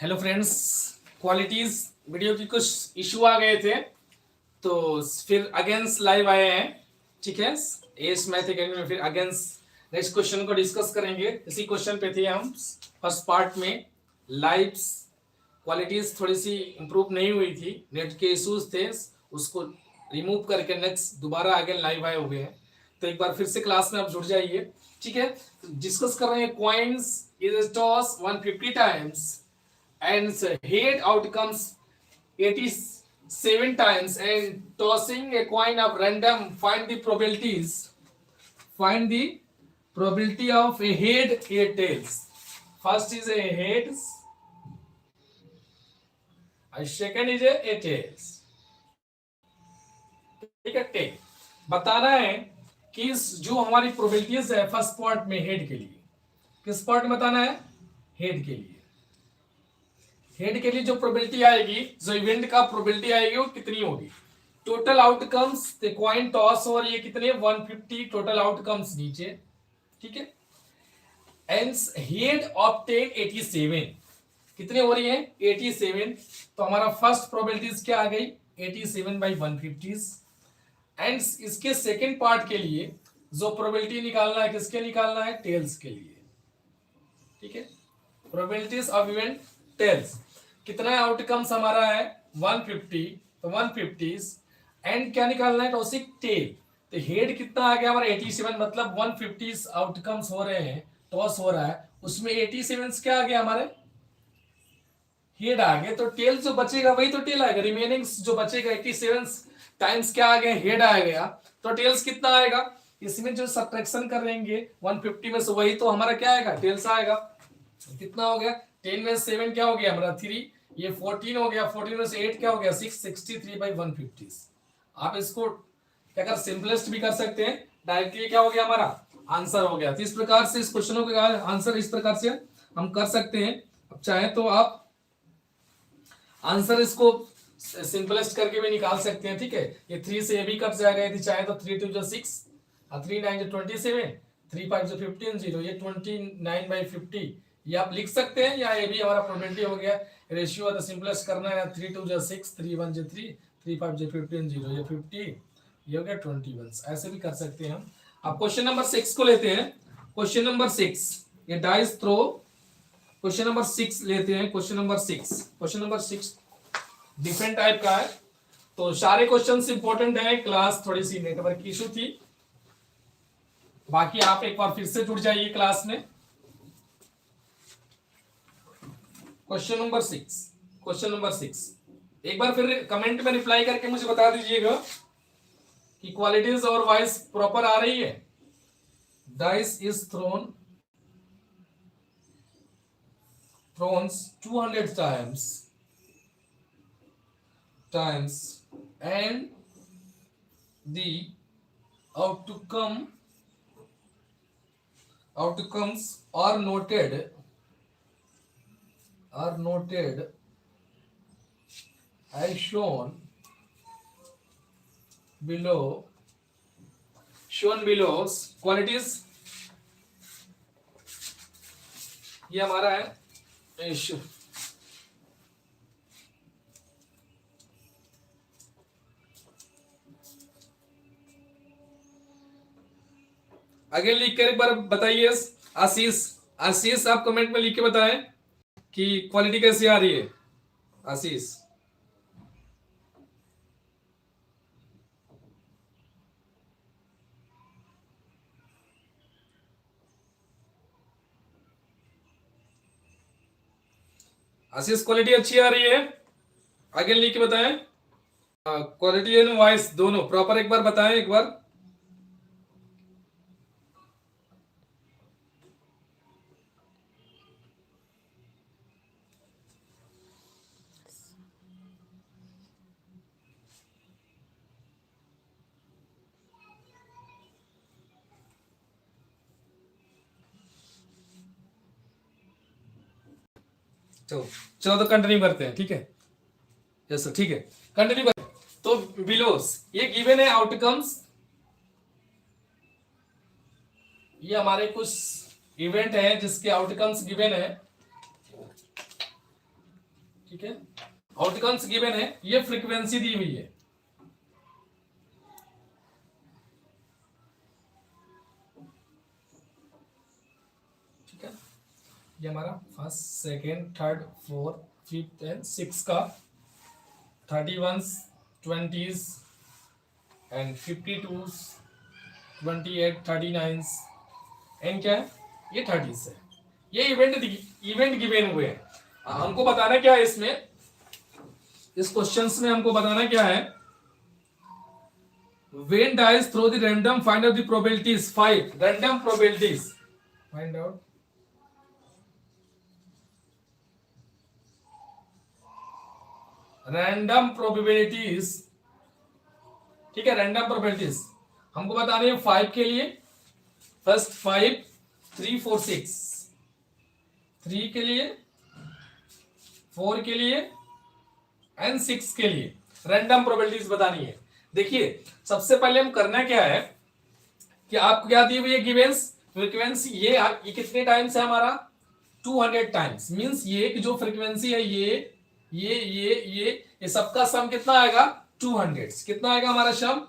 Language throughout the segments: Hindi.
हेलो फ्रेंड्स, क्वालिटीज वीडियो की कुछ इशू आ गए थे तो फिर अगेंस्ट लाइव आए हैं। ठीक है, एस मैथ अकेडमी में फिर अगेंस्ट नेक्स्ट क्वेश्चन को डिस्कस करेंगे। इसी क्वेश्चन पे थे हम फर्स्ट पार्ट में। लाइव क्वालिटीज थोड़ी सी इंप्रूव नहीं हुई थी, नेट के इश्यूज थे, उसको रिमूव करके नेक्स्ट दोबारा अगेन लाइव आए हुए हैं। तो एक बार फिर से क्लास में आप जुड़ जाइए। ठीक है, डिस्कस कर रहे हैं coins is toss 150 times and head outcomes 87 times and tossing a coin of random. Find the probabilities. Find the probability of a head, a tails. First is a heads, and second is a tails. ठीक है, टेल बताना है कि जो हमारी प्रोबेबिलिटीज है फर्स्ट पार्ट में हेड के लिए, किस पार्ट में बताना है? हेड के लिए। हेड के लिए जो प्रोबेबिलिटी आएगी, जो इवेंट का प्रोबेबिलिटी आएगी वो कितनी होगी? टोटल आउटकम्स कॉइन टॉस हो रही है कितने? 150 टोटल आउटकम्स नीचे। ठीक है, एंड हेड ऑब्टेन 87 कितने हो रही है? 87। तो हमारा फर्स्ट प्रोबेबिलिटीज क्या आ गई? 87 बाई 150। एंड इसके सेकेंड पार्ट के लिए जो प्रोबेबिलिटी निकालना है, किसके निकालना है? टेल्स के लिए। ठीक है, प्रोबेबिलिटीज ऑफ इवेंट टेल्स। कितना आउटकम्स हमारा है? 150। तो 150 एंड क्या निकालना है? टॉसिक टेल। तो हेड कितना आ गया हमारा? 87। मतलब 150 आउटकम्स हो रहे हैं, टॉस हो रहा है, उसमें 87 क्या आ गया हमारे? हेड आ गए। तो टेल जो बचेगा वही तो टेल आएगा। रिमेनिंग जो बचेगा 87 टाइम्स क्या आ गया? हेड आ गया। तो टेल्स कितना आएगा? इसमें जो सब्ट्रैक्शन करेंगे 150 में से, वही तो हमारा क्या आएगा? टेल्स आएगा। कितना हो गया? 10 में 7 क्या हो गया हमारा? 3। ये 14 हो गया। 14 में से 8 क्या हो गया? 6। 63 बाई 150। आप इसको क्या कर सिंपलेस्ट भी कर सकते हैं, डायरेक्टली क्या हो गया हमारा? आंसर हो गया। तो इस प्रकार से इस क्वेश्चनों का आंसर इस प्रकार से हम कर सकते हैं। अब चाहे तो आप आंसर इसको सिंपलेस्ट करके भी निकाल सकते हैं। ठीक है, ये 3 से ये भी कट जाएगा यदि चाहे तो। 3 2 6 और 3 9 27, 3 5 15 0, ये 29 बाई 50 ये आप लिख सकते हैं। या ये भी हमारा प्रोबेबिलिटी हो गया। रेशियो है तो सिंपलेस्ट करना है। 3 2 6, 3 1 3, 3 5 15 0, ये 50, ये हो गया 21। ऐसे भी कर सकते हैं हम। अब क्वेश्चन नंबर 6 को लेते हैं। क्वेश्चन नंबर 6, ये डाइस थ्रो। क्वेश्चन नंबर 6 लेते हैं। Question number 6, question number 6 different type का है। तो सारे क्वेश्चंस इंपॉर्टेंट है। क्लास थोड़ी सी नेटवर्क इशू थी, बाकी आप एक बार फिर से जुड़ जाइए क्लास में। क्वेश्चन नंबर 6, क्वेश्चन नंबर 6 एक बार फिर कमेंट में रिप्लाई करके मुझे बता दीजिएगा कि क्वालिटीज और वॉइस प्रॉपर आ रही है। Dice is throne 200 times and the outcomes are noted as shown below. Qualities ये हमारा है इशू। आगे लिख कर एक बार बताइए। आशीष, आशीष आप कमेंट में लिख के बताएं कि क्वालिटी कैसी आ रही है। आशीष, आशीष क्वालिटी अच्छी आ रही है? आगे लिख के बताएं। क्वालिटी एंड वॉइस दोनों प्रॉपर एक बार बताएं एक बार। चलो तो कंटिन्यू करते हैं। ठीक है, यस सर, ठीक है, कंटिन्यू करते हैं। तो बिलोस ये गिवन है आउटकम्स। ये हमारे कुछ इवेंट है जिसके आउटकम्स गिवन है। ठीक है, आउटकम्स गिवन है, ये फ्रीक्वेंसी दी हुई है। ठीक है, ये हमारा first, second, third, fourth, fifth and six का 31, 20s एंड 52s, 28, 39 एंड क्या है, ये 30s है। ये इवेंट गिवन हुए हैं। हमको बताना क्या है इसमें, इस क्वेश्चंस में हमको बताना क्या है, when dice throw the random, find out the probabilities, 5 random probabilities, find out random probabilities. ठीक है, रैंडम प्रोबेबिलिटीज हमको बतानी है 5 के लिए, फर्स्ट 5, 3, 4, 6, 3 के लिए, 4 के लिए एंड 6 के लिए रैंडम प्रोबेबिलिटीज बतानी है। देखिए सबसे पहले हम करना क्या है कि आपको क्या दी हुई है गिवेंस, फ्रीक्वेंसी, ये कितने टाइम्स है हमारा 200 टाइम्स, मींस ये कि जो फ्रीक्वेंसी है ये सबका सम कितना आएगा 200, कितना आएगा हमारा सम,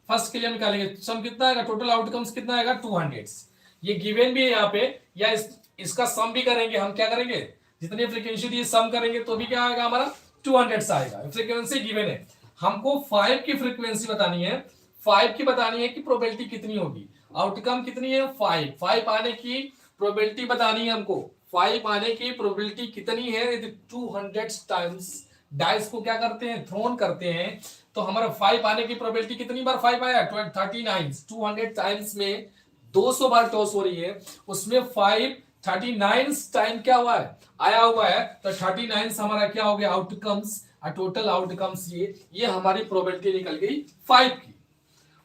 फर्स्ट के लिए हम निकालेंगे सम कितना आएगा, टोटल आउटकम्स कितना आएगा 200। ये गिवन भी है यहाँ पे, या इसका सम भी करेंगे हम, क्या करेंगे जितनी फ्रीक्वेंसी दी सम करेंगे तो भी क्या आएगा हमारा 200 आएगा। फ्रीक्वेंसी गिवन है, हमको 5 की फ्रीक्वेंसी बतानी है, 5 की बतानी है कि प्रोबेबिलिटी कितनी होगी, आउटकम कितनी है 5 आने की प्रोबेबिलिटी बतानी है हमको, 5 आने की प्रोबेबिलिटी कितनी है, यदि 200 टाइम्स डाइस को क्या करते हैं थ्रोन करते हैं तो हमारा 5 आने की प्रोबेबिलिटी कितनी बार 5 आया 39, 200 टाइम्स में 200 बार टॉस हो रही है, उसमें 5 39 टाइम क्या हुआ है आया हुआ है, तो 39 हमारा क्या हो गया आउटकम्स, टोटल आउटकम्स ये हमारी प्रोबेबिलिटी निकल गई 5 की।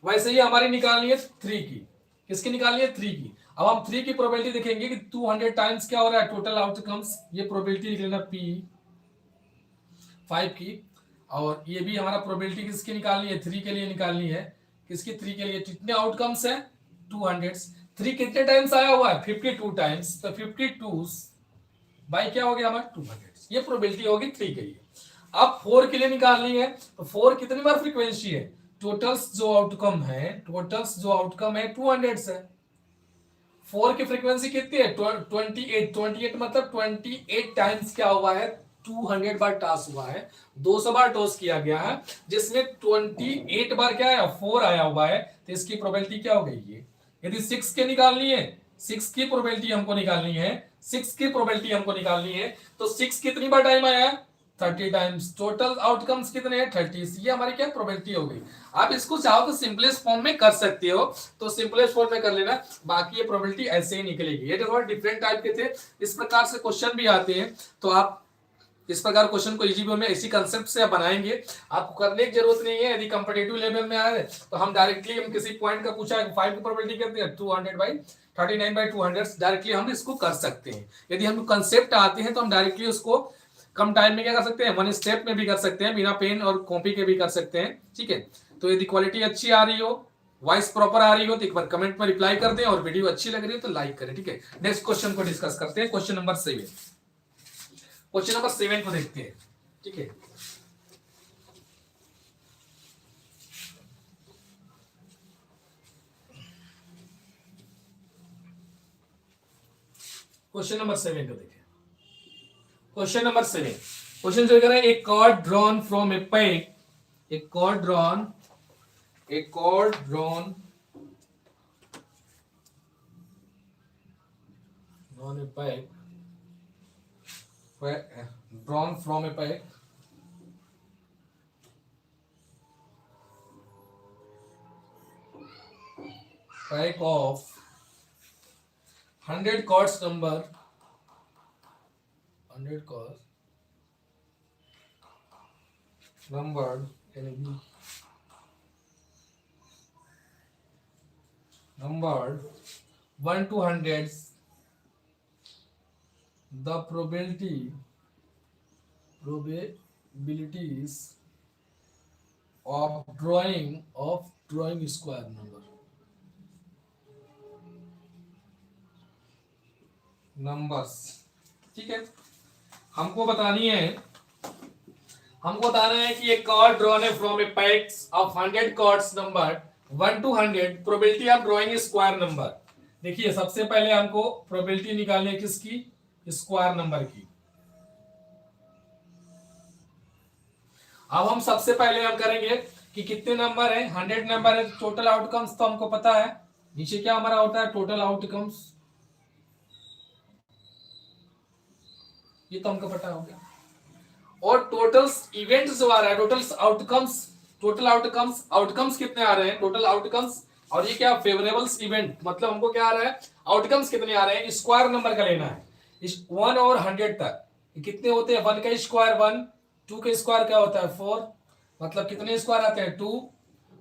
वैसे ही हमारी निकालनी है 3 की, किसकी निकालनी है 3 की। अब हम 3 की प्रोबेबिलिटी देखेंगे कि 200 टाइम्स क्या हो रहा है टोटल आउटकम्स, ये प्रोबेबिलिटी लिख लेना P 5 की, और ये भी हमारा प्रोबेबिलिटी किसकी निकालनी है 3 के लिए निकालनी है, किसकी 3 के लिए, कितने आउटकम्स है 200, 3 कितने टाइम्स आया हुआ है 52 टाइम्स, तो 52 बाई क्या हो गया हमारा 200, ये प्रोबेबिलिटी होगी 3 के लिए। अब 4 के लिए निकालनी है, तो 4 कितनी बार फ्रीक्वेंसी है, टोटल्स जो आउटकम है 200 है, 4 की फ्रीक्वेंसी कितनी है 28 मतलब 28 टाइम्स क्या हुआ है 200 बार टॉस हुआ है, 200 बार टॉस किया गया है, जिसमें 28 बार क्या आया 4 आया हुआ है, तो इसकी प्रोबेबिलिटी क्या हो गई ये। यदि 6 के निकालनी है, 6 की प्रोबेबिलिटी हमको निकालनी है, 6 की प्रोबेबिलिटी हमको निकालनी है, तो 6 कितनी बार टाइम आया 30 टाइम्स, टोटल आउटकम्स कितने हैं 30, ये हमारी क्या प्रोबेबिलिटी हो गई। आप इसको चाहो तो सिंपलेस्ट फॉर्म में कर सकते हो, तो सिंपलेस्ट फॉर्म में कर लेना, बाकी ये प्रोबेबिलिटी ऐसे ही निकलेगी। ये थोड़ा डिफरेंट टाइप के थे, इस प्रकार से क्वेश्चन भी आते हैं, तो आप इस प्रकार क्वेश्चन को इजी वे में इसी कंसेप्ट से बनाएंगे, आपको करने की जरूरत नहीं है। यदि कंपिटिटिव लेवल में आए तो हम डायरेक्टली हम किसी पॉइंट का पूछा है 5 की प्रोबेबिलिटी करते हैं 200/39/200, डायरेक्टली हम इसको कर सकते हैं। यदि हम कंसेप्ट आते हैं तो हम डायरेक्टली उसको कम टाइम में क्या कर सकते हैं, वन स्टेप में भी कर सकते हैं, बिना पेन और कॉपी के भी कर सकते हैं। ठीक है, तो यदि क्वालिटी अच्छी आ रही हो, वॉइस प्रॉपर आ रही हो, तो एक बार कमेंट में रिप्लाई कर दें, और वीडियो अच्छी लग रही है तो लाइक करें। ठीक है, नेक्स्ट क्वेश्चन को डिस्कस करते हैं, क्वेश्चन नंबर 7। क्वेश्चन नंबर 7 को देखते हैं। ठीक है, क्वेश्चन नंबर 7 को देखें। क्वेश्चन नंबर 7, क्वेश्चन जो कह रहा है a cord drawn from a pipe, a cord drawn a pipe, drawn from a pipe of 100 cords numbered numbered 1 to 100, the probabilities of drawing square numbers। ठीक है, हमको बतानी है हमको बताना है कि एक कार्ड ड्रॉन है from A PACS of 100 cards number 1 to 100 probability of drawing square number. देखिए सबसे पहले हमको प्रोबेबिलिटी निकालनी है किसकी, स्क्वायर नंबर की। अब हम सबसे पहले हम करेंगे कि कितने नंबर है, 100 नंबर है, टोटल आउटकम्स तो हमको पता है, नीचे क्या हमारा होता है टोटल आउटकम्स, ये तो हमको पता हो गया। और टोटल्स इवेंट्स जो आ रहा है, टोटल आउटकम्स कितने आ रहे हैं, टोटल आउटकम्स, और ये क्या फेवरेबल्स इवेंट, मतलब हमको क्या आ रहा है आउटकम्स कितने आ रहे हैं, स्क्वायर नंबर का लेना है। इस 1 और 100 तक कितने होते हैं, 1 का स्क्वायर 1, 2 का स्क्वायर क्या होता है 4, मतलब कितने स्क्वायर आते हैं 2,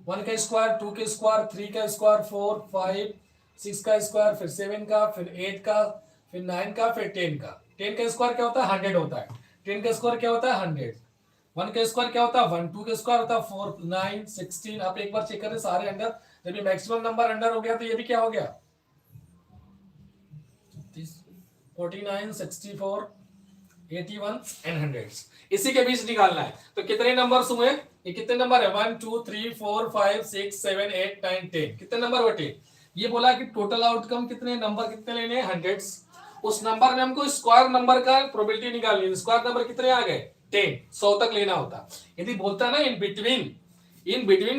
1 का स्क्वायर 2 का स्क्वायर 3 का स्क्वायर 4 5 6 का स्क्वायर फिर 7 का फिर 8 का फिर 9 का फिर 10 का। 10 का स्क्वायर क्या होता है 100 होता है, 10 का स्क्वायर क्या होता है 100, 1 का स्क्वायर क्या होता है 1, 2 का स्क्वायर होता है 4 9 16। आप एक बार चेक करें सारे अंडर, जब ये मैक्सिमम नंबर अंडर हो गया तो ये भी क्या हो गया 49 64 81 एंड 100। इसी के बीच निकालना है। तो कितने नंबर्स हुए, ये कितने नंबर है 1 2 3 4 5 6 7 8 9 10, कितने नंबर बटे, ये बोला कि टोटल आउटकम कितने नंबर कितने लेने हैं 100। उस नंबर में हमको स्क्वायर नंबर का प्रोबेबिलिटी निकालनी है, स्क्वायर नंबर कितने आ गए 10, 100 तक लेना होता। यदि बोलता ना इन बिटवीन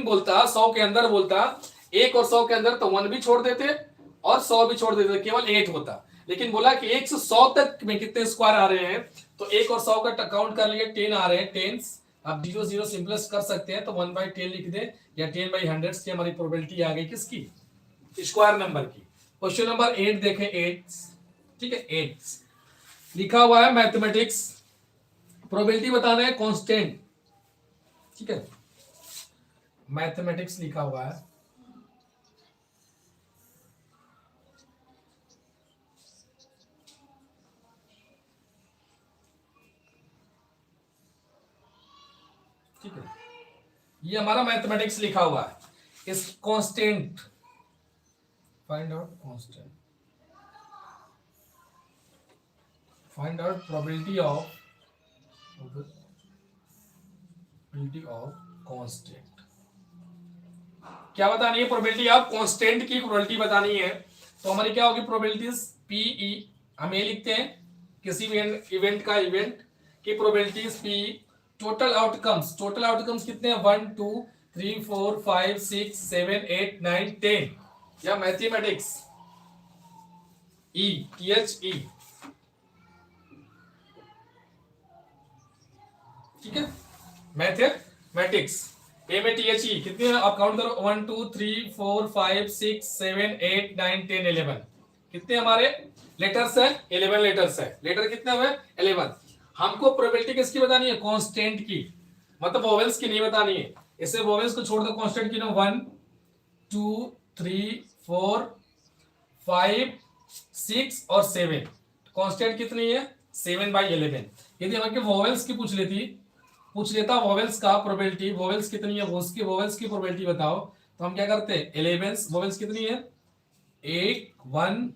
बोलता, 100 के अंदर बोलता, 1 और 100 के अंदर तो 1 भी छोड़ देते और 100 भी छोड़ देते, केवल 8 होता। लेकिन बोला कि 1 से 100 तक में कितने स्क्वायर आ रहे हैं, तो 1 और 100 का काउंट कर लिए 10 आ रहे हैं, टेंस। आप 0 0 सिंपलेस्ट कर सकते हैं तो 1/10 लिख दे या 10/100 से हमारी प्रोबेबिलिटी आ गई किसकी, स्क्वायर नंबर की। क्वेश्चन नंबर 8 देखें, 8, ठीक है 8 लिखा हुआ है मैथमेटिक्स, प्रोबेबिलिटी बताना है कांस्टेंट, ठीक है मैथमेटिक्स लिखा हुआ है। ठीक है ये हमारा मैथमेटिक्स लिखा हुआ है, इस constant find out constant, find out probability of constant. क्या बतानी है, प्रोबेबिलिटी ऑफ कांस्टेंट की प्रोबेबिलिटी बतानी है। तो हमारी क्या होगी प्रोबेबिलिटीज, पीई, हम ये लिखते हैं किसी भी इवेंट का इवेंट की प्रोबेबिलिटीज पी, टोटल आउटकम्स कितने हैं 1 2 3 4 5 6 7 8 9 10, या मैथमेटिक्स ई THE, ठीक है मैथमेटिक्स ए में THE कितने आप काउंट करो 1 2 3 4 5 6 7 8 9 10 11, कितने हमारे लेटर्स है 11 लेटर्स है, लेटर कितने हुए 11। हमको प्रोबेबिलिटी किसकी बतानी है कांस्टेंट की, मतलब वोवेल्स की नहीं बतानी है, इसे वोवेल्स को छोड़ दो, कांस्टेंट की ना 1 2 3 4 5 6 और 7, कांस्टेंट कितनी है 7/11। यदि हमके वोवेल्स की पूछ लेता वोवेल्स का प्रोबेबिलिटी, वोवेल्स कितनी है वो उसकी वोवेल्स की प्रोबेबिलिटी बताओ, तो हम क्या करते हैं 11 वोवेल्स कितनी है 8 1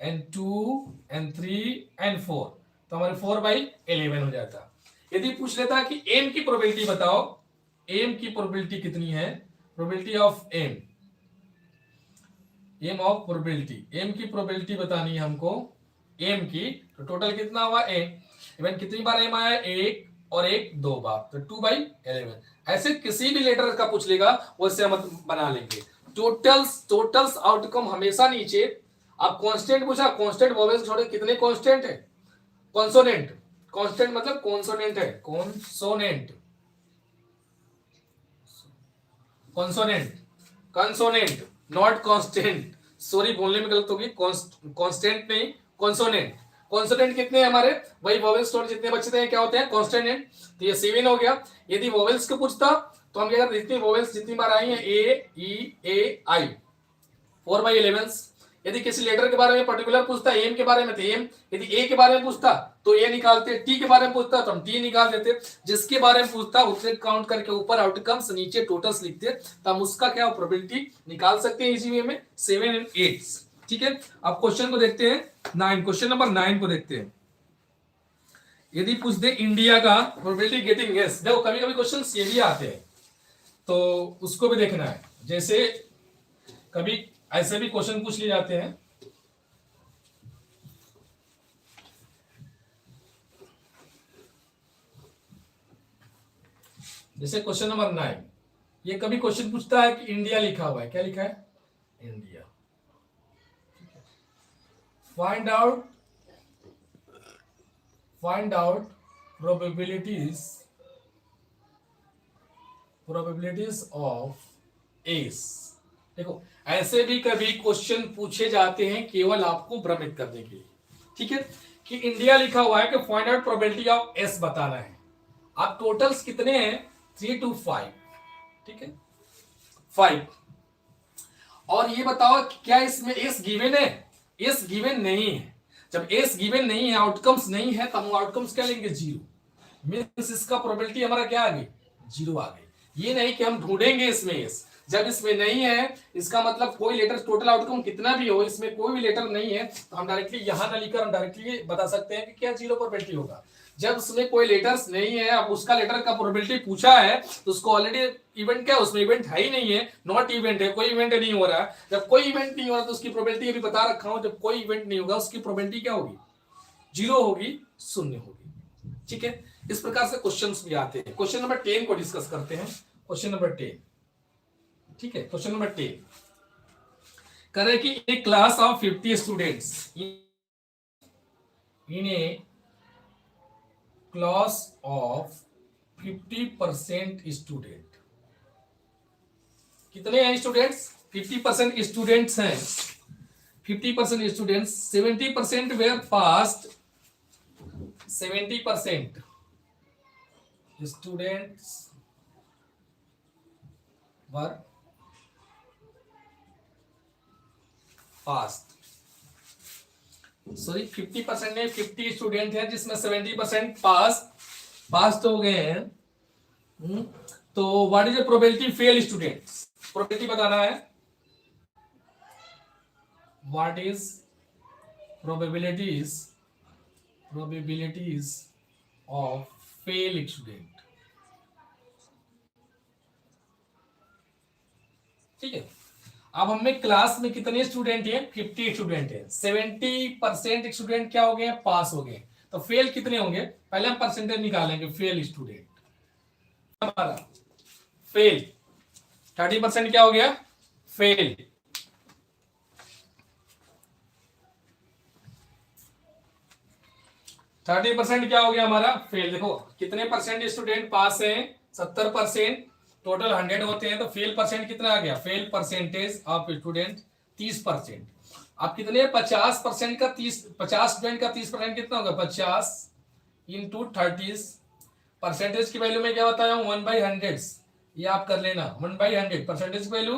and 2 and 3 and 4, तो हमारे 4/11 हो जाता। यदि पूछ लेता कि एम की प्रोबेबिलिटी बताओ, एम की प्रोबेबिलिटी कितनी है, probability of M of probability, M की प्रोबेबिलिटी बतानी है हमको एम की, तो टोटल कितना हुआ एम, इवन कितनी बार एम आया 1 और 1 2 बार, तो 2/11। ऐसे किसी भी लेटर का पूछ लेगा वैसे हम बना लेंगे। टोटल्स आउटकम हमेशा नीचे, अब कांस्टेंट पूछा, कांस्टेंट वोवेल्स छोड़े कितने कांस्टेंट है, कॉन्सोनेंट, कांस्टेंट मतलब कॉन्सोनेंट है, कंसोनेंट नॉट कांस्टेंट, सॉरी बोलने में गलत होगी, कांस्टेंट नहीं कॉन्सोनेंट कितने हैं हमारे, वही वोवेल्स छोड़ जितने बचते हैं क्या होते हैं कांस्टेंट, तो ये 7 हो गया। यदि वोवेल्स को पूछता तो हम क्या करते, जितनी वोवेल्स जितनी बार आई हैं A E A I 4/11। यदि किसी लेटर के बारे में पर्टिकुलर पूछता एम के बारे में तो एम, यदि ए के बारे में पूछता तो ए निकालते, टी के बारे में पूछता तो हम टी निकाल देते, जिसके बारे में पूछता उसे काउंट करके ऊपर आउटकम्स नीचे टोटल्स लिखते, तो हम उसका क्या प्रोबेबिलिटी निकाल सकते हैं इजी वे में 7 and 8। ठीक है अब क्वेश्चन को देखते हैं 9, क्वेश्चन नंबर 9 को देखते हैं। यदि पूछ दे इंडिया का प्रोबेबिलिटी गेटिंग यस, देखो कभी कभी क्वेश्चंस ये भी आते हैं तो उसको भी देखना है। जैसे कभी ऐसे भी क्वेश्चन पूछ लिए जाते हैं, जैसे क्वेश्चन नंबर 9, ये कभी क्वेश्चन पूछता है कि इंडिया लिखा हुआ है, क्या लिखा है, India. Find out probabilities of S. देखो ऐसे भी कभी क्वेश्चन पूछे जाते हैं केवल आपको भ्रमित करने के लिए, ठीक है, कि इंडिया लिखा हुआ है कि find out probability of S बताना है। आप टोटल्स कितने हैं, 3 to 5, ठीक है, 5। और ये बताओ क्या इसमें एस गिवन है, एस गिवन नहीं है। जब एस गिवन नहीं है, आउटकम्स नहीं है, तब हम आउटकम्स क्या लेंगे, 0। मींस इसका प्रोबेबिलिटी हमारा क्या आ गई, 0 आ गई। ये नहीं कि हम ढूंढेंगे इसमें एस, जब इसमें नहीं है इसका मतलब कोई लेटर, टोटल आउटकम कितना भी हो इसमें कोई भी लेटर नहीं है, तो हम डायरेक्टली यहां ना लिखकर हम डायरेक्टली बता सकते हैं कि क्या 0 प्रोबेबिलिटी होगा। जब उसमें कोई लेटर्स नहीं है, अब उसका लेटर का प्रोबेबिलिटी पूछा है तो उसको ऑलरेडी इवेंट क्या है, उसमें इवेंट है ही नहीं है, नॉट इवेंट है, कोई इवेंट नहीं हो रहा है। जब कोई इवेंट नहीं हो रहा तो उसकी प्रोबेबिलिटी अभी बता रखा हूं, जब कोई इवेंट नहीं होगा उसकी प्रोबेबिलिटी क्या होगी, 0 होगी, 0 होगी, ठीक है। इस प्रकार से क्वेश्चंस भी आते हैं। क्वेश्चन नंबर 10 को डिस्कस करते हैं। क्वेश्चन नंबर 10, ठीक है, क्वेश्चन नंबर 10 कह रहे कि एक class of 50 students in a class of 50% student, कितने हैं स्टूडेंट्स, 50% स्टूडेंट्स हैं, 50% students, 70% were passed, 70% students were passed, sorry 50% में 50 स्टूडेंट हैं जिसमें 70% पास हो गए हैं। तो what is the probability fail students, probability बताना है, what is probabilities of fail student, ठीक है। अब हमें क्लास में कितने स्टूडेंट हैं, 50 स्टूडेंट हैं, 70% स्टूडेंट क्या हो गए, पास हो गए, तो फेल कितने होंगे, पहले हम परसेंटेज निकालेंगे। फेल स्टूडेंट हमारा फेल 30% क्या हो गया, फेल, थर्टी परसेंट क्या हो गया हमारा, फेल। देखो कितने परसेंट स्टूडेंट पास हैं, 70%, टोटल 100 होते हैं, तो फेल परसेंट कितना आ गया, फेल परसेंटेज ऑफ स्टूडेंट 30%। अब कितने, 50% का 30, 50 स्टूडेंट का 30% कितना होगा, 50 इंटू 30, परसेंटेज की वैल्यू में क्या बताया हूँ, 1/100, ये आप कर लेना, 1/100 परसेंटेज वैल्यू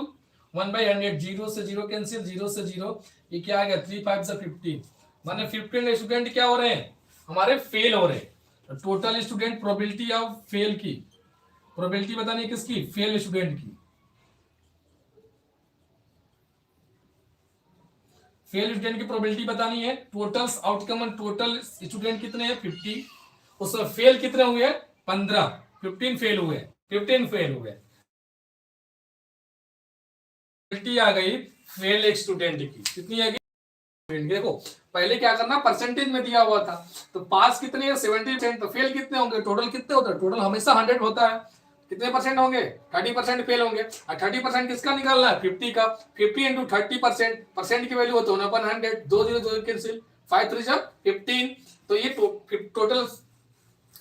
1/100, 0 से 0 कैंसिल, 0 से 0, ये क्या आ गया, 3 5 से 15, माने 15 स्टूडेंट क्या हो रहे हैं, हमारे फेल हो रहे हैं। Total student probability of fail की, प्रोबेबिलिटी बतानी किसकी, फेल स्टूडेंट की, फेल स्टूडेंट की प्रोबेबिलिटी बतानी है। टोटल आउटकम, टोटल स्टूडेंट कितने हैं, 50, उसमें फेल कितने हुए, 15, 15 फेल हुए, 15 फेल हुए, प्रोबेबिलिटी आ गई फेल स्टूडेंट की, कितनी आ गई, देखो पहले क्या करना, परसेंटेज में दिया हुआ था, तो पास कितने हैं, 70%, तो फेल कितने होंगे, टोटल कितने होता है, टोटल हमेशा 100 होता है, कितने परसेंट होंगे, 30% फेल होंगे। और 30% किसका निकालना है, 50 का, 50 इंटू 30%, परसेंट की वैल्यू होता है 100, 2 0 2 कैंसिल, 5 3 15, तो ये टोटल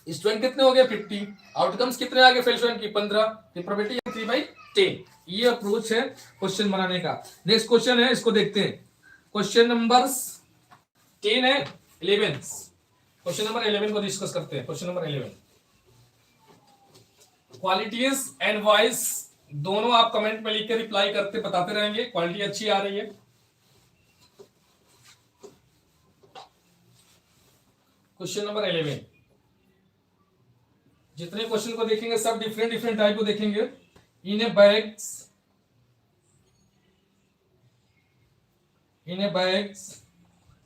स्टूडेंट कितने हो गए, 50, आउटकम्स कितने आ गए फेल स्टूडेंट की, 15, प्रोबेबिलिटी 3/10। ये अप्रोच है क्वेश्चन बनाने का। नेक्स्ट क्वेश्चन है, इसको देखते हैं। क्वेश्चन नंबर 10 है, 11, क्वेश्चन नंबर 11 को डिस्कस करते हैं। Question number 11, qualities and voice दोनों आप कमेंट में लिख के रिप्लाई करते बताते रहेंगे, क्वालिटी अच्छी आ रही है। क्वेश्चन नंबर 11, जितने क्वेश्चन को देखेंगे सब डिफरेंट डिफरेंट टाइप को देखेंगे। इन ए bags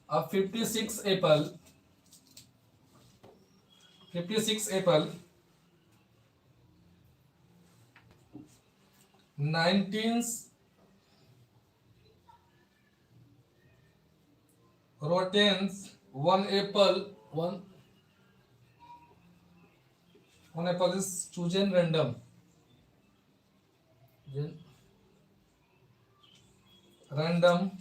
of 56 apple, 56 Apple, 19 rottens, one apple, one apple is chosen random, random,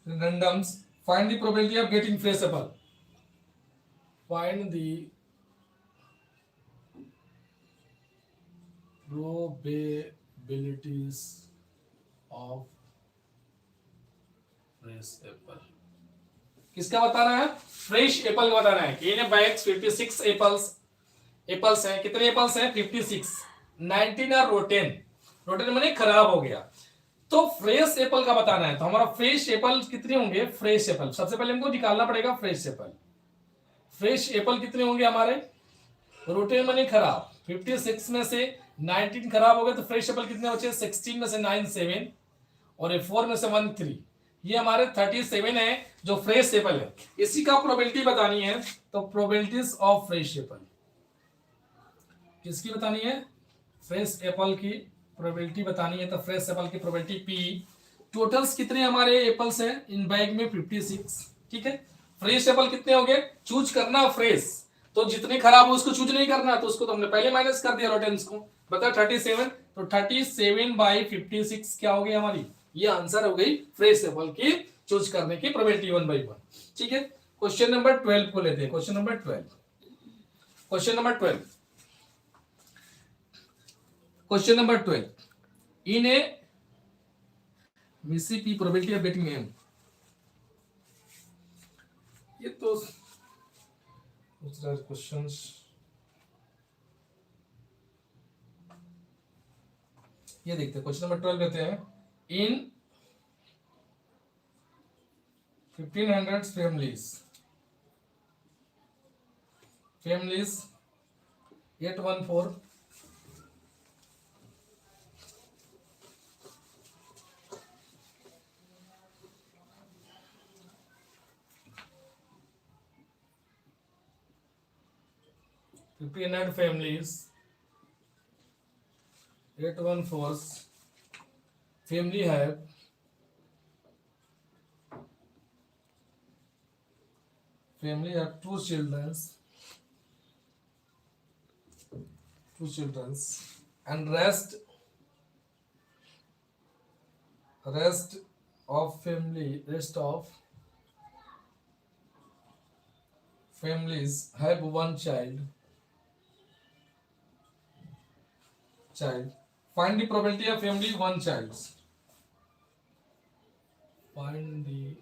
randoms. Find the probability of getting fresh apple. Find the probabilities of fresh apple. किसका बताना है? फ्रेश एप्पल का बताना है। इन बैग्स 56 एप्पल्स हैं। कितने एप्पल्स हैं? 56। 19 आर रोटेन, रोटेन माने खराब हो गया। तो फ्रेश एप्पल का बताना है। तो हमारा फ्रेश एप्पल कितने होंगे? फ्रेश एप्पल सबसे पहले हमको निकालना पड़ेगा। फ्रेश एप्पल, फ्रेश एप्पल कितने होंगे हमारे? रोटेन माने खराब। 56 में से 19 खराब हो गए तो फ्रेश एप्पल कितने बचे? 16 में से 9 7 और 4 में से 1 3, ये हमारे 37 है जो फ्रेश एप्पल है। इसी का प्रोबेबिलिटी बतानी है। तो प्रोबेबिलिटीज ऑफ फ्रेश एप्पल किसकी बतानी है? फ्रेश एप्पल की प्रोबेबिलिटी बतानी है। तो फ्रेश एप्पल की प्रोबेबिलिटी पी। टोटल्स कितने हमारे एप्पल्स हैं इन बैग में? 56। ठीक है, फ्रेश एप्पल कितने हो गए? चूज करना फ्रेश, तो जितने खराब हो उसको चूज नहीं करना, तो उसको तो हमने पहले माइनस कर दिया रोटेंस को। बता 37, तो 37/56 क्या हो गई हमारी? ये आंसर हो गई फ्रेश एप्पल की चूज करने की प्रोबेबिलिटी 1/1। ठीक है, क्वेश्चन नंबर 12 को लेते हैं। Question number 12, question number 12, question number 12, in a Mississippi probability of getting M. ये तो दूसरा क्वेश्चन, ये देखते हैं। क्वेश्चन नंबर 12 लेते हैं। इन 1500 families 814 1500 families 814 family have two children and rest of families have one child. Find the probability of family one child. Find the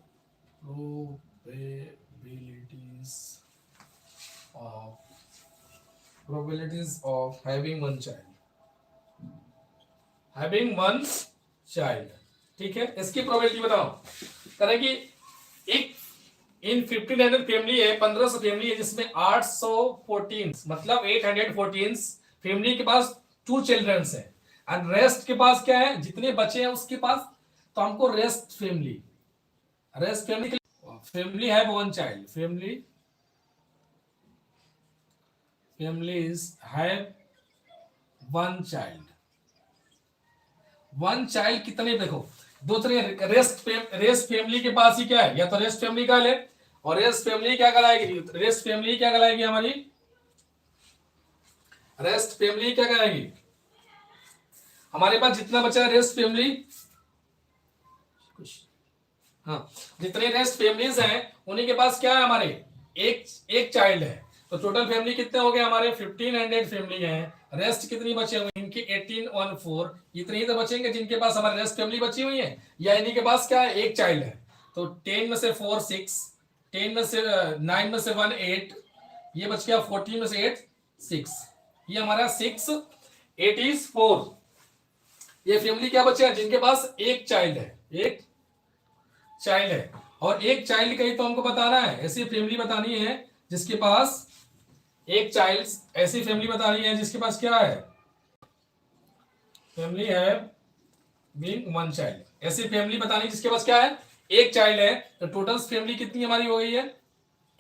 probabilities of having one child. ठीक है, इसकी प्रोबेबिलिटी बताओ। करें कि एक इन 1500 फैमिली है, 1500 फैमिली है, जिसमें 814 मतलब 814 फैमिली के पास 2 चिल्ड्रंस है, एंड रेस्ट के पास क्या है? जितने बचे हैं उसके पास। तो हमको रेस्ट फैमिली के फैमिली है one child, families have one child कितने? देखो दो तरह। रेस्ट फैमिली के पास ही क्या है? या तो रेस्ट फैमिली का ले, और रेस्ट फैमिली क्या कहलाएगी? रेस्ट फैमिली क्या कहलाएगी हमारी? रेस्ट फैमिली क्या कहलाएगी? हमारे पास जितना बचा है रेस्ट फैमिली, हाँ, जितने रेस्ट फैमिलीज हैं उन्हीं के पास क्या है? हमारे एक चाइल्ड है। तो टोटल फैमिली कितने हो गए हमारे? 1500 फैमिली हैं। रेस्ट कितनी बचे हुए? इनके 1814, इतने ही तो बचेंगे जिनके पास हमारे रेस्ट फैमिली बची हुई है, या इन्हीं के पास क्या है? एक चाइल्ड है। तो 10 में से 4 6, 10 में से 9 में से 1 8, ये बच गया 14 में से 8 6, ये हमारा 6 8 is 4। ये फैमिली क्या बचे हैं? जिनके पास एक चाइल्ड है, और एक चाइल्ड का ही तो हमको बताना है। ऐसी फैमिली बतानी है जिसके पास एक चाइल्ड, ऐसी फैमिली बतानी है जिसके पास क्या है? फैमिली है बीइंग वन चाइल्ड। ऐसी फैमिली बतानी जिसके पास क्या है? एक चाइल्ड है तो टोटल फैमिली कितनी हमारी हो गई है,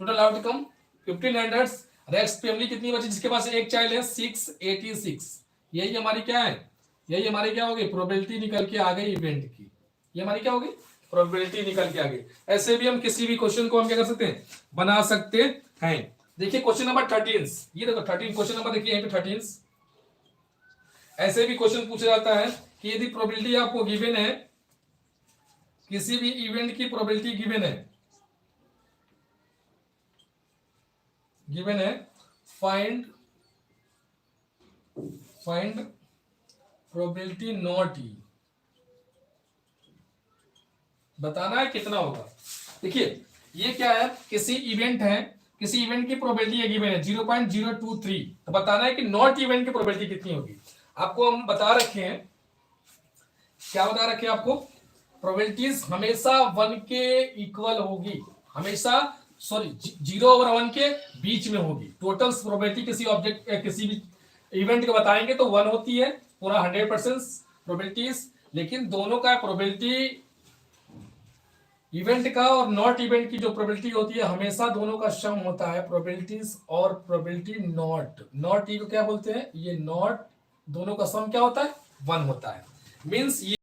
टोटल आउटकम 1500। रेक्स फैमिली कितनी बची जिसके पास एक चाइल्ड है, 686। यही हमारी क्या है, यही हमारी क्या होगी, प्रोबेबिलिटी निकल के आ गई इवेंट की, ये हमारी क्या होगी, प्रोबेबिलिटी निकल के आ गई। ऐसे भी हम किसी भी क्वेश्चन को हम क्या कर सकते हैं, बना सकते हैं। देखिए क्वेश्चन नंबर 13, ये देखो 13 क्वेश्चन नंबर देखिए यहीं पे 13। ऐसे भी क्वेश्चन पूछा जाता है कि यदि प्रोबेबिलिटी आपको गिवन है, किसी भी इवेंट की प्रोबेबिलिटी गिवन है, फाइंड प्रोबेबिलिटी नॉट ई, बताना है कितना होगा। देखिए ये क्या है, किसी इवेंट है, किसी इवेंट की प्रोबेबिलिटी गिवन है 0.023, तो बताना है कि नॉट इवेंट की प्रोबेबिलिटी कितनी होगी। आपको हम बता रखे हैं, क्या बता रखे हैं आपको, प्रोबेबिलिटीज हमेशा 1 के इक्वल होगी, हमेशा सॉरी 0 और 1 के बीच में होगी। टोटल प्रोबेबिलिटी किसी ऑब्जेक्ट किसी भी इवेंट को बताएंगे तो 1 होती है, पूरा 100% प्रोबेबिलिटीज। लेकिन दोनों का प्रोबेबिलिटी, इवेंट का और नॉट इवेंट की जो प्रोबेबिलिटी होती है, हमेशा दोनों का सम होता है, प्रोबेबिलिटीज और प्रोबेबिलिटी नॉट ई को क्या बोलते हैं, ये नॉट, दोनों का सम क्या होता है, 1 होता है। मींस